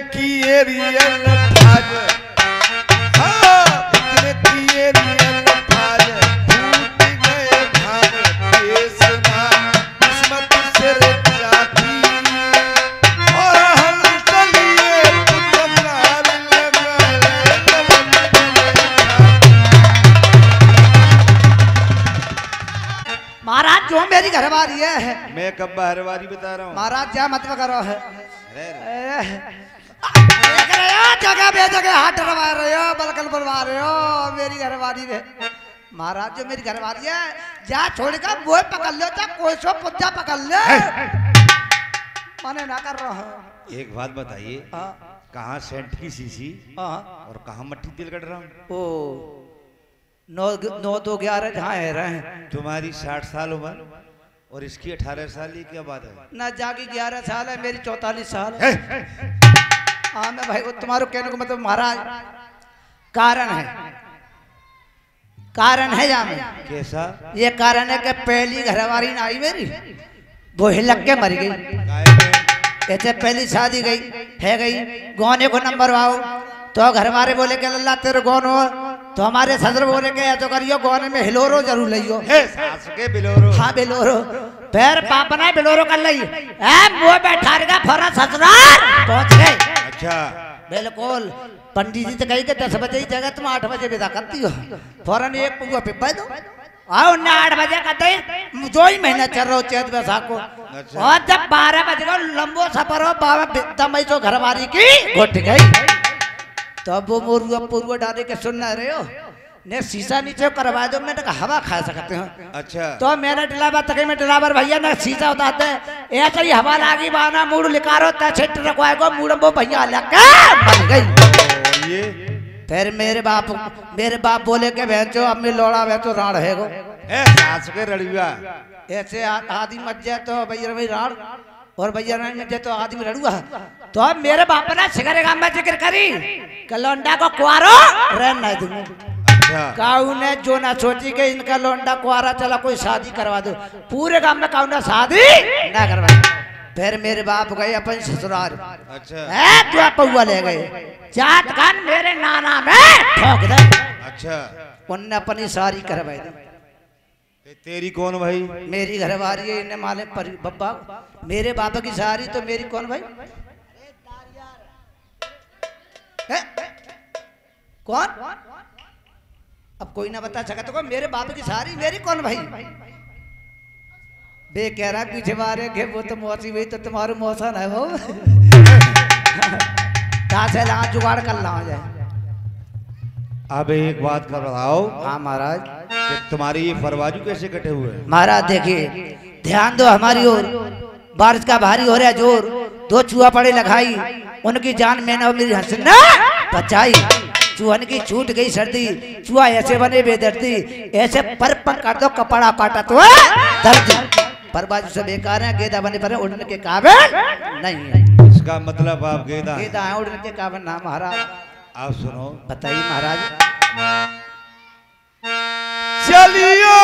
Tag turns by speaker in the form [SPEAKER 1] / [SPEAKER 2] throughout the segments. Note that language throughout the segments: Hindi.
[SPEAKER 1] किए रियल भाज, हाँ इतने किए रियल भाज, टूट गए भाग केसना किस्मत से रे जाती, और हम चलिए पुतनार
[SPEAKER 2] महाराज जो मेरी घरवारी है।
[SPEAKER 1] मैं कब बाहरवारी बता रहा हूँ
[SPEAKER 2] महाराज जा मत करो है।
[SPEAKER 1] अरे
[SPEAKER 2] देख रहे हो जगह बेजगह हाथ डरवा रहे हो, बलकल बनवा रहे हो मेरी घरवारी है। महाराज जो मेरी घरवारी है जा छोड़ कर वो पकड़ लो, जा कोई सो पुज्जा पकड़ ले, मने ना कर रहा हूँ।
[SPEAKER 1] एक बात बताइए, कहाँ सेंट की शीशी और कहाँ मट्टी तेल कट रहा हूँ?
[SPEAKER 2] ओ 9-2-11 जहाँ है रहे हैं।
[SPEAKER 1] तुम्हारी 60 साल उम्र और इसकी 18 साल, ये क्या बात है?
[SPEAKER 2] ना जागी 11 साल है, मेरी 44 साल है। हाँ मैं भाई तुम्हारे कहने को मतलब महाराज कारण है यहाँ में।
[SPEAKER 1] कैसा?
[SPEAKER 2] ये कारण है कि पहली घरवारी ना आई मेरी, वो हिलक के मर गई। ऐसे पहली शादी गई है गई, गौने को नंबर आओ तो घरवारे बोले के अल्लाह तेरे गौन हो, तो हमारे सदर बोले के तो करियो गौने में हिलोरो जरूर लियो।
[SPEAKER 1] सास के बिलोरो।
[SPEAKER 2] हाँ बिलोरो, फिर पापा ने बिलोरो कर ली, वो बैठा रहेगा फौरा ससुराल पहुंच गए।
[SPEAKER 1] अच्छा
[SPEAKER 2] बिल्कुल, पंडित जी तो कही के 10 बजे ही जगह तुम 8 बजे विदा करती हो, फौरन एक पुआ पिपा दो आओ ना 8 बजे करते जो ही महीना चल रहा हो चैत बैसाख को।
[SPEAKER 1] अच्छा।
[SPEAKER 2] और जब 12 बजे को लंबो सफर हो बाबा मई तो घरवारी की घुट गई, तो अब वो मोरुआ पुरुआ डाले के सुन रहे हो ने शीशा नीचे करवा दो, मैंने कहा हवा खा सकते हो।
[SPEAKER 1] अच्छा।
[SPEAKER 2] तो मेरा ड्राइवर तक में ड्राइवर भैया ने शीशा उतारते ऐसा ही हवा लागी बाना मूड लिकारो छिट रखवाए को मूड वो भैया लगा बन गई।
[SPEAKER 1] ये
[SPEAKER 2] फिर मेरे बाप बोले के भैंसो अब मैं लौड़ा भै तो राड़ है गो
[SPEAKER 1] सास के रड़ुआ
[SPEAKER 2] ऐसे आदि मत जाए तो भैया भाई राड़ और भैया नहीं मत जाए तो आदमी रड़ुआ। तो अब मेरे बाप ने सिगरे का मैं जिक्र करी कलौंडा को कुआरो रहन नहीं दूंगा। काऊ ने जो ना सोची के इनका लौंडा कुआरा चला कोई शादी करवा दो, पूरे गांव में काऊ ने शादी ना करवाई। फिर मेरे बाप गए अपन ससुराल। अच्छा। तो पौआ ले गए जात खान मेरे नाना में ठोक दे।
[SPEAKER 1] अच्छा।
[SPEAKER 2] उनने अपनी सारी करवाई दी।
[SPEAKER 1] तेरी कौन भाई?
[SPEAKER 2] मेरी घरवारी है, इन्हें माले बब्बा मेरे बाबा की सारी तो मेरी कौन भाई? कौन? अब कोई ना बता सका तो मेरे बाप की सारी मेरी कौन भाई? बे कह रहा पीछे मारे के वो तो मौसी हुई तो तुम्हारे मौसा है वो से ला जुगाड़ कर ला जाए।
[SPEAKER 1] अब एक बात कर बताओ।
[SPEAKER 2] हाँ महाराज।
[SPEAKER 1] कि तुम्हारी ये फरवाजू कैसे कटे हुए?
[SPEAKER 2] महाराज देखिए ध्यान दो हमारी ओर, बारिश का भारी हो रहा है जोर, 2 चूहा पड़े लगाई उनकी जान में ना मेरी हंसना बचाई। चूहन की छूट गई सर्दी, चूहा ऐसे बने बेदर्दी, ऐसे पर कर दो कपड़ा काटा तो दर्द। पर बाजू से बेकार है, गेदा बने पर उड़ने के काबिल नहीं है।
[SPEAKER 1] इसका मतलब आप गेदा
[SPEAKER 2] है उड़ने के काबिल ना महाराज।
[SPEAKER 1] आप सुनो
[SPEAKER 2] बताइए महाराज।
[SPEAKER 1] चलियो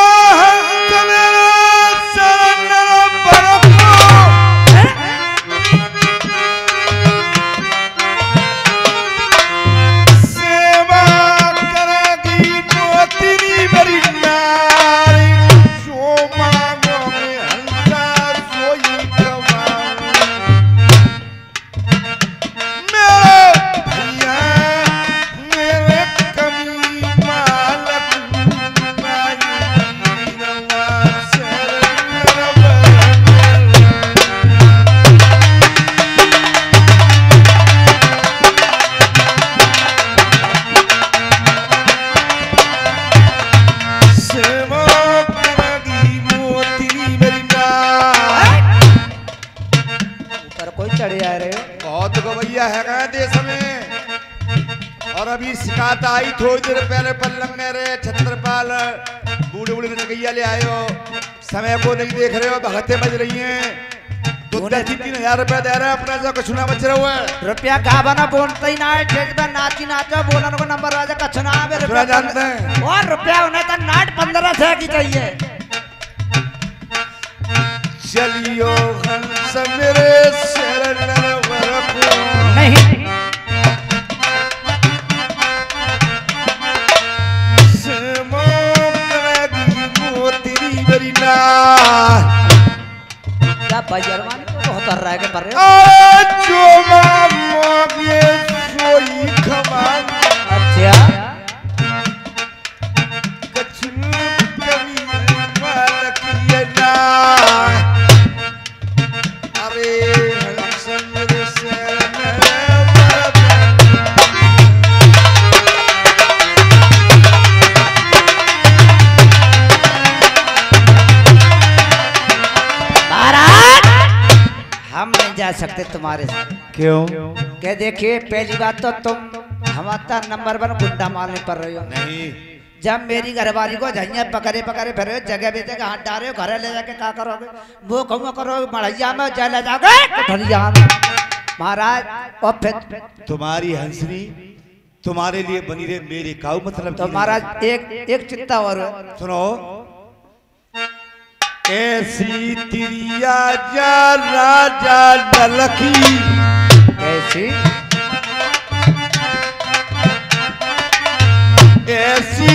[SPEAKER 1] शिकायत आई थोड़ी देर पहले पल्लम मेरे छत्रपाल बूढ़े बूढ़े नगैया ले आयो, समय को नहीं देख रहे हो, भगते बज रही हैं। 2-3 रुपया दे रहे हैं, अपना जो कुछ ना बच रहा है।
[SPEAKER 2] रुपया का बना बोलते ही ना है, स्टेज पे नाची नाचो बोलने को नंबर राजा कछ ना आवे रुपया
[SPEAKER 1] जानते हैं।
[SPEAKER 2] और रुपया उन्हें तो नाट 1500 की चाहिए।
[SPEAKER 1] चलियो हंस मेरे शरण
[SPEAKER 2] नहीं क्या बजरवान बहुत हर रहा है पर
[SPEAKER 1] जो मांगे सोई खमान
[SPEAKER 2] अच्छा
[SPEAKER 1] कछुआ कभी मालक ये ना अरे हंसन से
[SPEAKER 2] हम नहीं जा सकते तुम्हारे साथ।
[SPEAKER 1] क्यों?
[SPEAKER 2] क्या देखिए पहली बात तो तुम हमारा नंबर 1 गुंडा मारने पर रहे हो।
[SPEAKER 1] नहीं
[SPEAKER 2] जब मेरी घरवाली को झइया पकड़े पकड़े फिर रहे हो जगह भी जगह हाथ डाले हो घर ले जाके क्या करोगे वो कहूँ करो मढ़ैया में जा ले जाओगे कोठरिया में महाराज। और फिर
[SPEAKER 1] तुम्हारी हंसनी तुम्हारे लिए बनी रहे मेरे काऊ मतलब
[SPEAKER 2] तो महाराज एक चिंता और है।
[SPEAKER 1] सुनो ऐसी तिरिया जा राजा डलखी
[SPEAKER 2] कैसी
[SPEAKER 1] ऐसी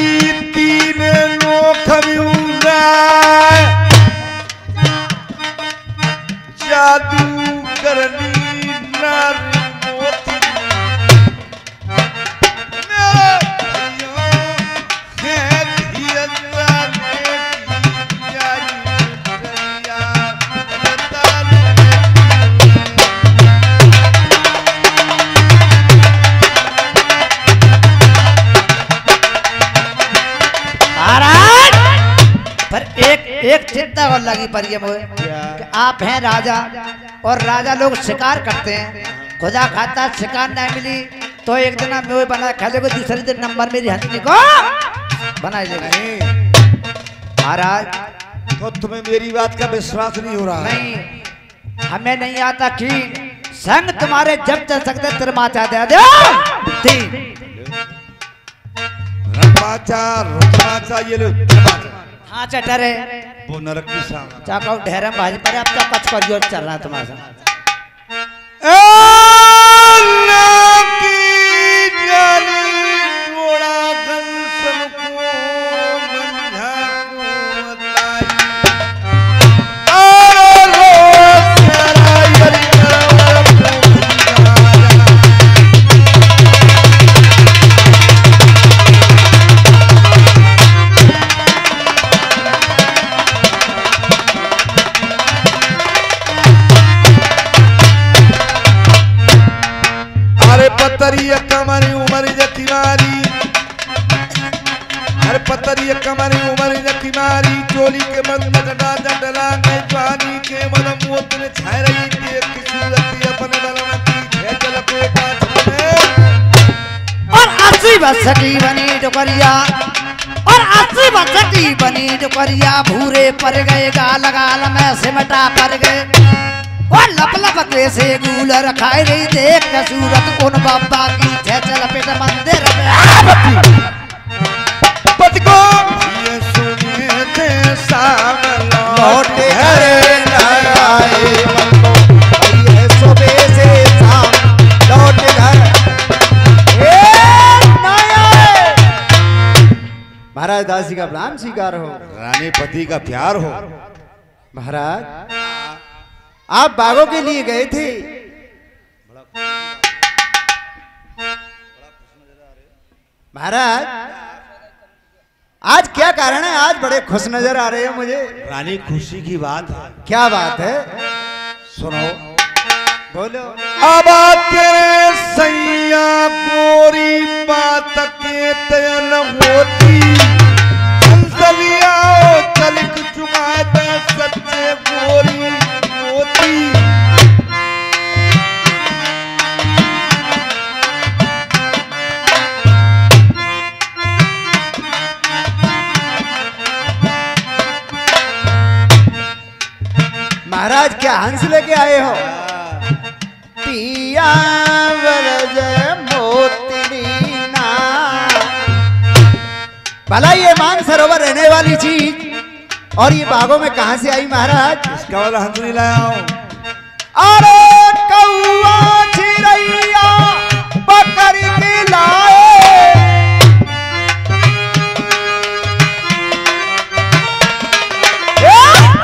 [SPEAKER 1] तीन लोक जादू करनी नारी मोती मेरे भैया है धियंदा ने किया ये बता
[SPEAKER 2] पर एक चिंता और लगी पर ये मुझे कि आप हैं राजा और राजा लोग शिकार करते हैं खुदा खाता शिकार नहीं मिली तो एक दिन मैं बना खा लेगा दूसरे दिन नंबर मेरी हंसनी को बना लेगा। महाराज
[SPEAKER 1] तो तुम्हें मेरी बात का विश्वास नहीं हो रहा?
[SPEAKER 2] नहीं हमें नहीं आता कि संग तुम्हारे जब चल सकते तिरमाचा दे दो तीन
[SPEAKER 1] रुकमाचा ये लो
[SPEAKER 2] हाँ चटर है
[SPEAKER 1] वो नरक की सामने
[SPEAKER 2] चाका ढेरम भाजी पर अब तो कच कर जोर चल रहा है तुम्हारे साथ।
[SPEAKER 1] कमरी उमरी जखिमारी हर पतरी कमरी उमरी जखिमारी चोली के मत मगड़ा जडला के जवानी के मन मोत ने छाय रही देख की सूरत अपने बलवती है चल पे पाछ में
[SPEAKER 2] और 80 वर्ष की बनी डोकरिया और 80 वर्ष की बनी डोकरिया भूरे पर गए गाल गाल में सिमटा पर गए और लप लप के से गूलर खाई रही देख के सूरत उन बाबा की चल पे मंदिर
[SPEAKER 1] पति को ये सुने थे सामने लौटे हरे नाराए ये सुबह से शाम लौटे घर
[SPEAKER 3] महाराज दासी का प्लान स्वीकार हो
[SPEAKER 1] रानी पति का प्यार हो।
[SPEAKER 3] महाराज आप बागों के लिए गए थे महाराज आज क्या कारण है आज बड़े खुश नजर आ रहे हो मुझे।
[SPEAKER 1] रानी खुशी की बात है।
[SPEAKER 3] क्या बात है
[SPEAKER 1] सुनो
[SPEAKER 3] बोलो।
[SPEAKER 1] अब तेरे सैया गोरी बात के तयन होती हंसलिया चलिक चुका है सच्चे गोरी होती
[SPEAKER 3] महाराज क्या हंस लेके आए हो। पिया वरज मोतिनी ना भला ये मान सरोवर रहने वाली चीज और ये बागों में कहां से आई महाराज।
[SPEAKER 1] इसका वाला हंस नहीं लाया हूं।
[SPEAKER 3] अरे कौआ चिड़ैया पकड़ के लाए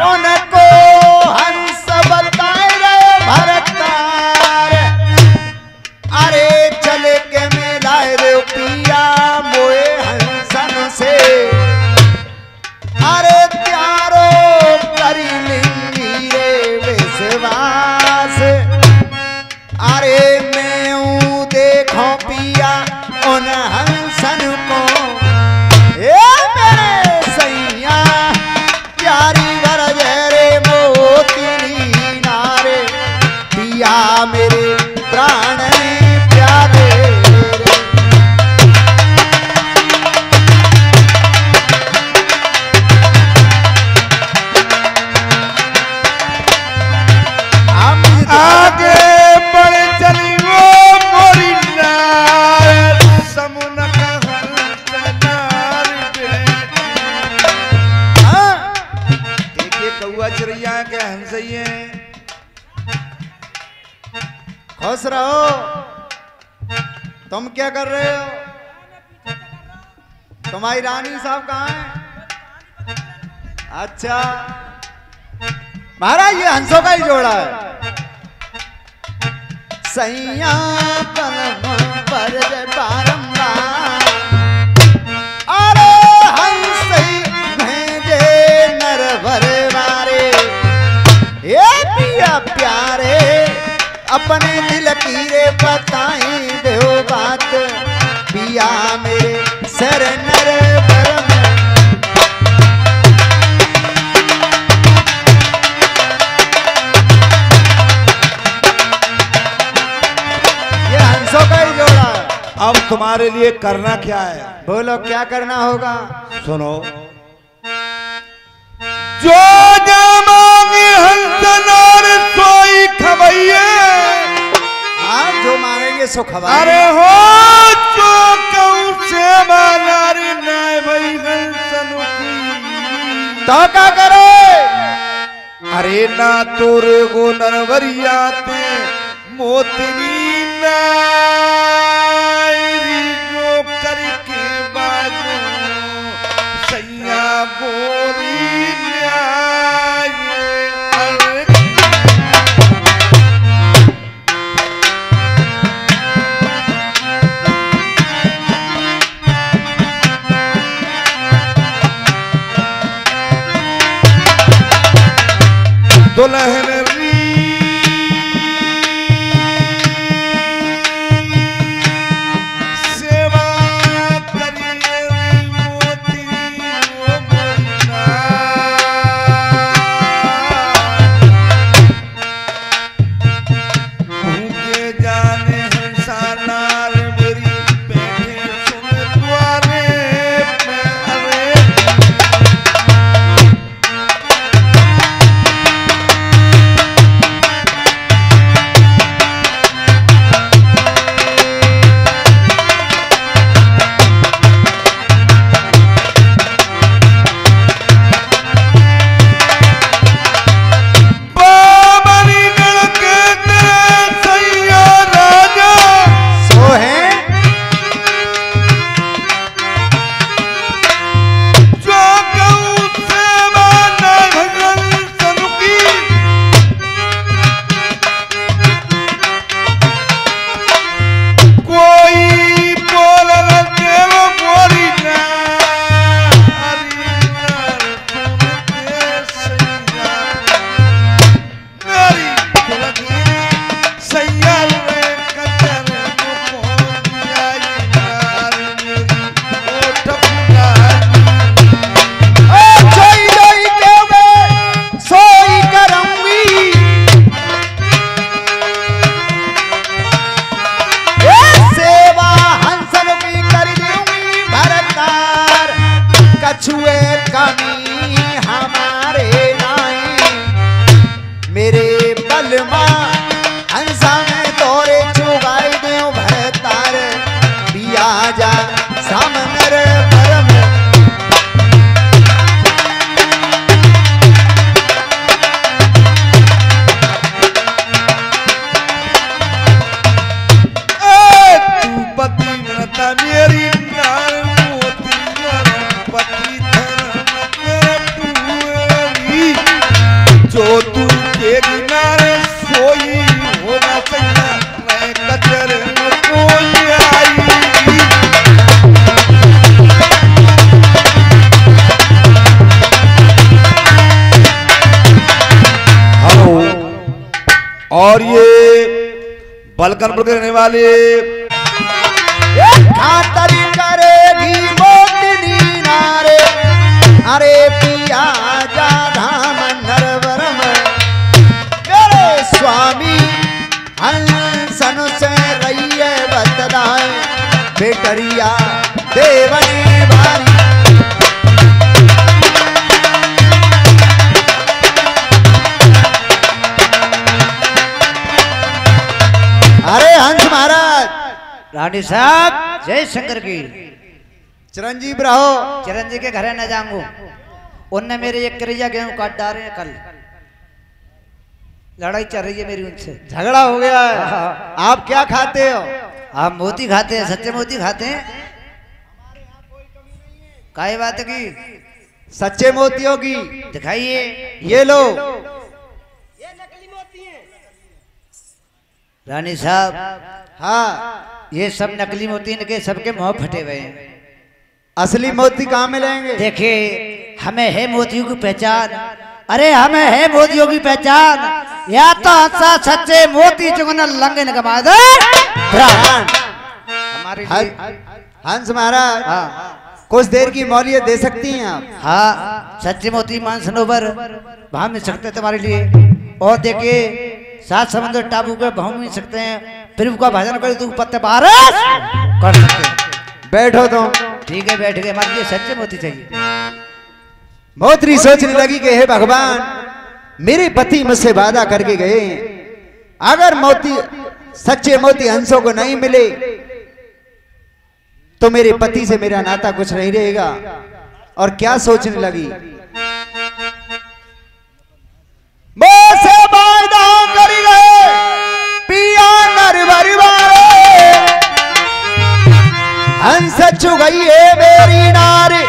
[SPEAKER 3] उनको हंस सेवास अरे मैं हूँ देखो पिया उन हंसन को ए मेरे सैया प्यारी बरजरे मोती नारे पिया मेरे प्राण प्यारे
[SPEAKER 1] आगे बढ़ चली वो मोरी नार समुन का हंसनार एक कौआ चिड़ैया के हंसइए
[SPEAKER 3] खुश रहो। तुम क्या कर रहे हो? तुम्हारी रानी साहब कहाँ है? अच्छा महाराज ये हंसों का ही जोड़ा है। सैया कलम पर बारंबार अरे हंस भेजे नर भरे मारे ये पिया प्यारे अपने दिल की रे बताई दो बात पिया मेरे सर नर भरम
[SPEAKER 1] अब तुम्हारे लिए करना क्या है?
[SPEAKER 3] बोलो क्या करना होगा?
[SPEAKER 1] सुनो जो मांगे हंसनार सोई खवैये
[SPEAKER 3] हाँ जो मांगेंगे सो खवा
[SPEAKER 1] अरे हो जो कहूँ से मानारी नाय भाई हंसनु की
[SPEAKER 3] तो क्या करे?
[SPEAKER 1] अरे ना तोरे गो नरवरियाते मोतनी जो करके बाजो सैया गोरी न्याय दुल्हन जो तू के किनारे सोई और ये बलकनपुर के रहने वाले
[SPEAKER 3] खातर करेगी मोतनी नारे, अरे पिया जा धाम नरवरम, मेरे स्वामी हंसन से रहिए बतलाए, बेटरिया देवने बारी। अरे हंस महाराज,
[SPEAKER 2] रानी साहब जय शंकर की।
[SPEAKER 3] चिरंजीव रहो।
[SPEAKER 2] चिरंजीव के घर न जाऊंगू, उनने मेरे एक करिया गेहूं काट डाले हैं कल, लड़ाई चल रही है मेरी उनसे,
[SPEAKER 3] झगड़ा हो गया है। आप क्या खाते हो?
[SPEAKER 2] आप मोती खाते हैं, सच्चे मोती खाते हैं। काय बात की?
[SPEAKER 3] सच्चे मोतियों की
[SPEAKER 2] दिखाइए।
[SPEAKER 3] ये लो।
[SPEAKER 2] रानी साहब
[SPEAKER 3] हाँ,
[SPEAKER 2] ये सब नकली मोती, इनके सबके मुंह फटे हुए हैं।
[SPEAKER 3] असली मोती कहाँ मिलेंगे?
[SPEAKER 2] देखिए हमें है मोतियों की पहचान, अरे हमें है मोतियों की पहचान, या तो हंसा सच्चे मोती चुगना लंगन कमा दे हमारे लिए।
[SPEAKER 3] हंस महाराज,
[SPEAKER 2] हाँ
[SPEAKER 3] कुछ देर की मौलियत दे सकती हैं आप?
[SPEAKER 2] हाँ, सच्चे मोती मान सनोवर भाव मिल सकते हैं तुम्हारे लिए। और देखिए सात समुद्र टापू के भाव मिल सकते हैं, फिर उसका भजन कर तू पत्ते बारस कर सकते हैं।
[SPEAKER 3] बैठो तुम।
[SPEAKER 2] ठीक है बैठ गए, हमारे लिए सच्चे मोती चाहिए।
[SPEAKER 3] मोत्री सोचने लगी कि हे भगवान, मेरे पति मुझसे वादा करके गए, अगर मोती सच्चे मोती हंसों को नहीं मिले तो मेरे पति से मेरा नाता कुछ नहीं रहेगा। और क्या सोचने लगी, मोसे वादा कर गए पिया नरवर वाले, हंस चुगई है मेरी नारे,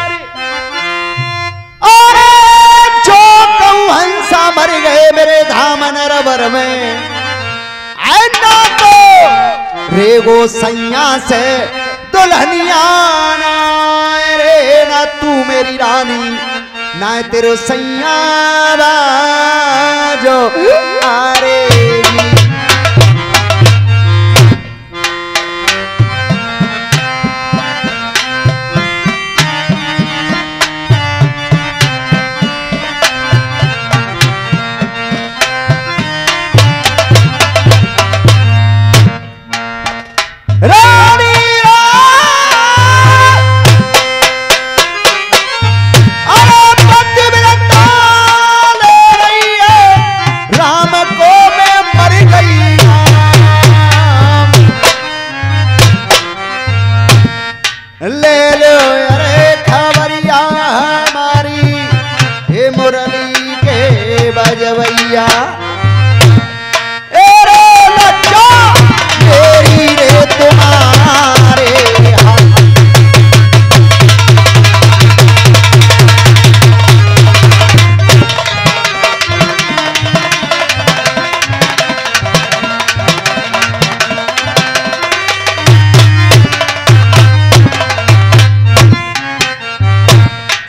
[SPEAKER 3] और जो कहूं हंसा मर गए मेरे धाम नरवर में। ऐना तो रेगो सैया से दुल्हनिया ना रे, ना तू मेरी रानी ना तेरे सैया जो आरेगी।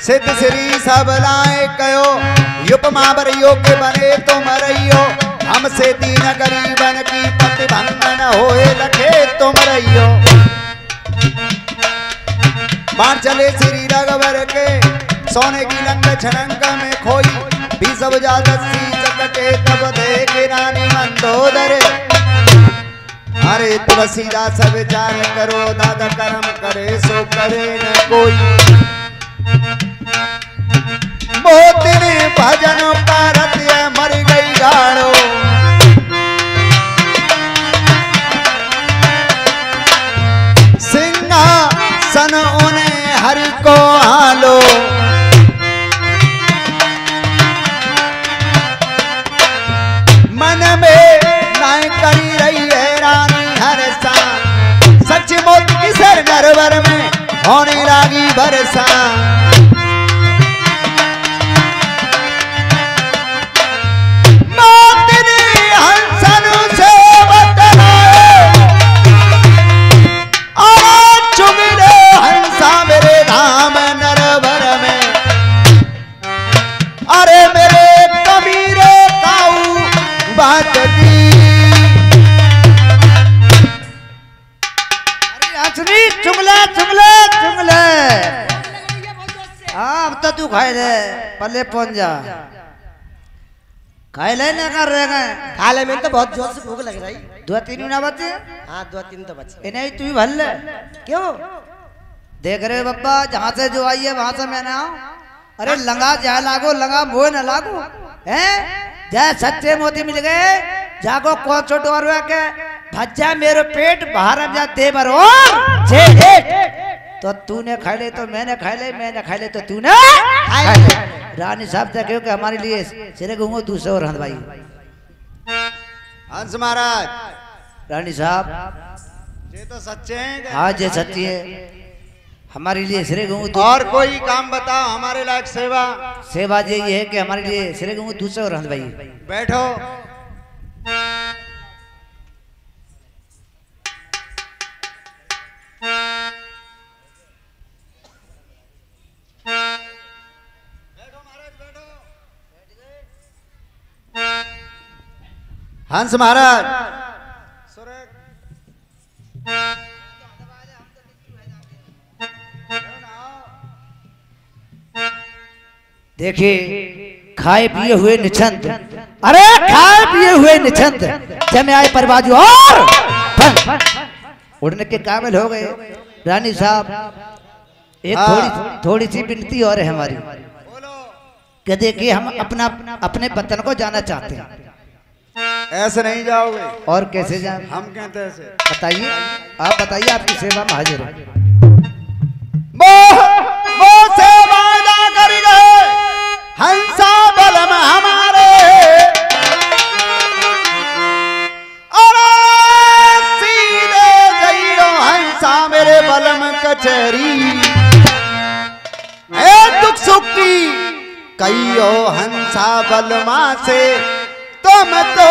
[SPEAKER 3] सिद्ध श्री सबलाए कयो युपमा बरियो के बने तो मरइयो, हमसे दीन गरीबन की पति भंगन होए लखे तुम रहियो। बाण चले श्री रघुवर के सोने की लंग छनंग में खोई, 20 बजादसी चकटे तब देखे रानी मंदोदर। अरे तुलसीदास विचार करो दादा कर्म करे सो करे न कोई। मोतिनी भजन करत मर गई गाड़ो, सिंहासन उन्हें हरि को आलो। मन में नाय करी रही है रानी हरसा, सच मोत की सर नरवर में होने लगी बरसा। बात दी
[SPEAKER 2] कद्दू खाए ले पल्ले पहुंच जा खाए ले ना कर रहे गए
[SPEAKER 4] खा ले मैंने तो बहुत जोर से भूख लग रही।
[SPEAKER 2] 2-3 ना बचे
[SPEAKER 4] हाँ 2-3 तो बचे।
[SPEAKER 2] इन्हें तू ही भल ले क्यों देख रहे बब्बा जहाँ से जो आई है वहां से मैं ना आऊं। अरे लंगा जाए लागो लंगा मोह न लागो हैं जय सच्चे मोती मिल गए जागो कौन छोटो और के भज्जा मेरे पेट बाहर अब जा दे बर और तो तूने खा ले तो मैंने खा ले मैंने खा ले तो तूने खा ले। रानी साहब से कहो कि हमारे लिए सिरे घूमो दूसरे और भाई
[SPEAKER 3] हंस महाराज
[SPEAKER 2] रानी साहब
[SPEAKER 3] ये तो सच्चे हैं।
[SPEAKER 2] हाँ जे सच्ची है हमारे लिए सिरे घूमो
[SPEAKER 3] और कोई काम बताओ हमारे लायक सेवा।
[SPEAKER 2] सेवा ये है कि हमारे लिए सिरे घूमो दूसरे और भाई
[SPEAKER 3] बैठो। हंस महाराज
[SPEAKER 2] देखिए खाए पिए हुए निछंद अरे खाए पिए हुए निछंद जमे आए परवाजू और उड़ने के काबिल हो गए। रानी साहब एक थोड़ी सी विनती और है हमारी कि देखिए हम अपने वतन को जाना चाहते हैं।
[SPEAKER 3] ऐसे नहीं जाओगे।
[SPEAKER 2] और कैसे जाए
[SPEAKER 3] हम कहते हैं ऐसे।
[SPEAKER 2] बताइए आप बताइए आपकी सेवा में हाजिर है।
[SPEAKER 3] वो सेवा ना कर गए हंसा बलम हमारे और सीधे जइयो हंसा मेरे बलम कचहरी ए दुख सुख की कहियो हंसा बलमा से तुम तो